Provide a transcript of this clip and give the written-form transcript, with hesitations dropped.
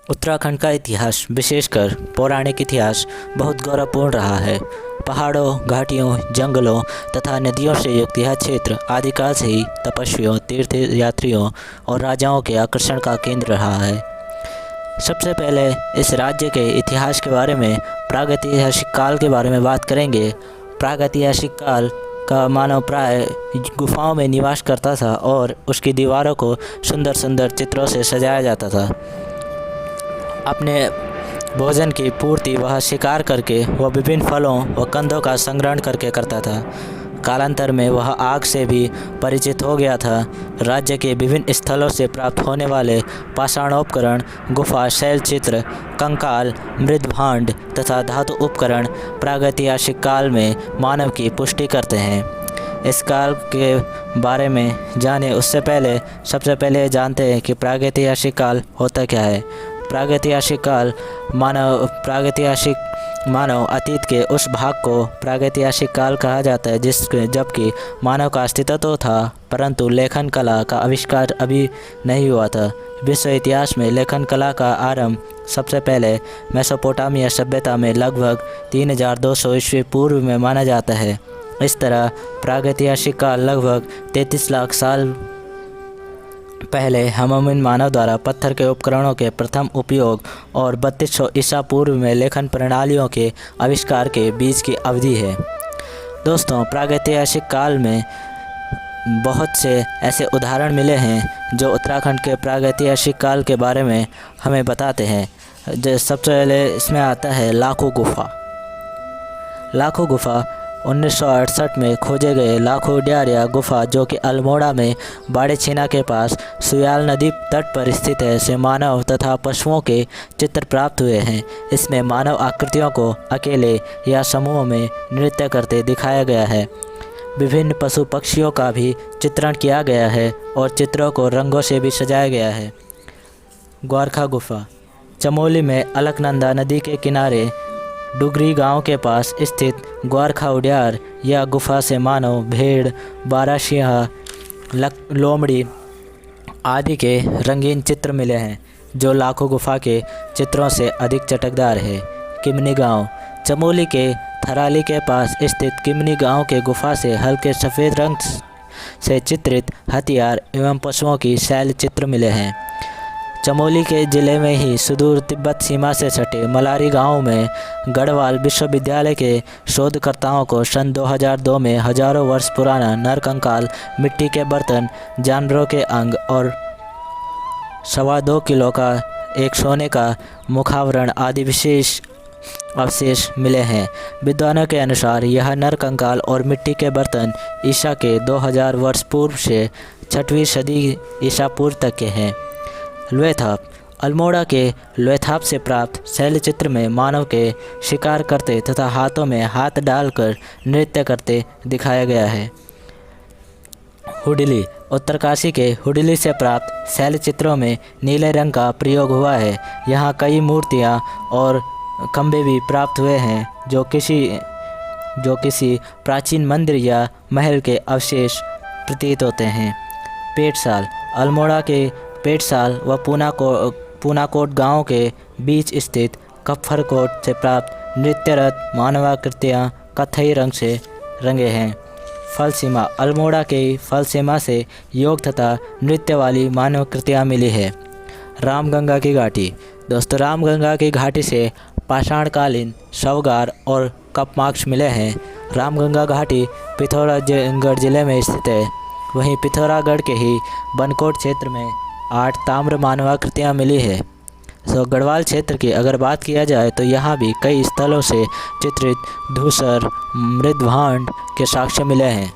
उत्तराखंड का इतिहास, विशेषकर पौराणिक इतिहास, बहुत गौरवपूर्ण रहा है। पहाड़ों, घाटियों, जंगलों तथा नदियों से युक्त यह क्षेत्र आदिकाल से ही तपस्वियों, तीर्थयात्रियों और राजाओं के आकर्षण का केंद्र रहा है। सबसे पहले इस राज्य के इतिहास के बारे में, प्रागैतिहासिक काल के बारे में बात करेंगे। प्रागैतिहासिक काल का मानव प्राय गुफाओं में निवास करता था और उसकी दीवारों को सुंदर सुंदर चित्रों से सजाया जाता था। अपने भोजन की पूर्ति वह शिकार करके वह विभिन्न फलों व कंदों का संग्रहण करके करता था। कालांतर में वह आग से भी परिचित हो गया था। राज्य के विभिन्न स्थलों से प्राप्त होने वाले पाषाणोपकरण, गुफा शैल चित्र, कंकाल, मृदभांड तथा धातु उपकरण प्रागैतिहासिक काल में मानव की पुष्टि करते हैं। इस काल के बारे में जाने उससे पहले सबसे पहले जानते हैं कि प्रागैतिहासिक काल होता क्या है। प्रागैतिहासिक मानव अतीत के उस भाग को प्रागैतिहासिक काल कहा जाता है जबकि मानव का अस्तित्व तो था, परंतु लेखन कला का आविष्कार अभी नहीं हुआ था। विश्व इतिहास में लेखन कला का आरंभ सबसे पहले मेसोपोटामिया सभ्यता में लगभग 3200 ईस्वी पूर्व में माना जाता है। इस तरह प्रागैतिहासिक काल लगभग 33 लाख साल पहले होमिनिन मानव द्वारा पत्थर के उपकरणों के प्रथम उपयोग और 3200 ईसा पूर्व में लेखन प्रणालियों के आविष्कार के बीच की अवधि है। दोस्तों, प्रागैतिहासिक काल में बहुत से ऐसे उदाहरण मिले हैं जो उत्तराखंड के प्रागैतिहासिक काल के बारे में हमें बताते हैं। सबसे पहले इसमें आता है लाखो गुफा। लाखो गुफा 1968 में खोजे गए लाखो उड्यारिया गुफा, जो कि अल्मोड़ा में बाड़ेछीना के पास सुयाल नदी तट पर स्थित है, से मानव तथा पशुओं के चित्र प्राप्त हुए हैं। इसमें मानव आकृतियों को अकेले या समूह में नृत्य करते दिखाया गया है। विभिन्न पशु पक्षियों का भी चित्रण किया गया है और चित्रों को रंगों से भी सजाया गया है। ग्वारखा गुफा चमोली में अलकनंदा नदी के किनारे डुगरी गांव के पास स्थित ग्वारखा उड्यार या गुफा से मानव, भेड़, बारहसिंहा, लोमड़ी आदि के रंगीन चित्र मिले हैं, जो लाखों गुफा के चित्रों से अधिक चटकदार है। किमनी गांव चमोली के थराली के पास स्थित किमनी गांव के गुफा से हल्के सफ़ेद रंग से चित्रित हथियार एवं पशुओं की शैल चित्र मिले हैं। चमोली के ज़िले में ही सुदूर तिब्बत सीमा से सटे मलारी गांव में गढ़वाल विश्वविद्यालय के शोधकर्ताओं को सन 2002 में हजारों वर्ष पुराना नरकंकाल, मिट्टी के बर्तन, जानवरों के अंग और 2.25 किलो का एक सोने का मुखावरण आदि विशेष अवशेष मिले हैं। विद्वानों के अनुसार यह नरकंकाल और मिट्टी के बर्तन ईसा के 2000 वर्ष पूर्व से 6वीं सदी ईसा पूर्व तक के हैं। लोएथाप अल्मोड़ा के लोएथाप से प्राप्त शैलचित्र में मानव के शिकार करते तथा हाथों में हाथ डालकर नृत्य करते दिखाया गया है। हुडली उत्तरकाशी के हुडली से प्राप्त शैलचित्रों में नीले रंग का प्रयोग हुआ है। यहाँ कई मूर्तियाँ और खंभे भी प्राप्त हुए हैं जो किसी प्राचीन मंदिर या महल के अवशेष प्रतीत होते हैं। पेटसाल अल्मोड़ा के पेटसाल व पूनाकोट गांव के बीच स्थित कफ्फरकोट से प्राप्त नृत्यरत मानवाकृतियाँ कत्थई रंग से रंगे हैं। फलसीमा अल्मोड़ा के फलसीमा से योग तथा नृत्य वाली मानवाकृतियाँ मिली है। रामगंगा की घाटी दोस्तों, रामगंगा की घाटी से पाषाणकालीन शवगार और कपमार्क्स मिले हैं। रामगंगा घाटी पिथौरागढ़ जिले में स्थित है। वहीं पिथौरागढ़ के ही बनकोट क्षेत्र में 8 ताम्र मानवाकृतियाँ मिली है। गढ़वाल क्षेत्र की अगर बात किया जाए तो यहाँ भी कई स्थलों से चित्रित धूसर, मृदभांड के साक्ष्य मिले हैं।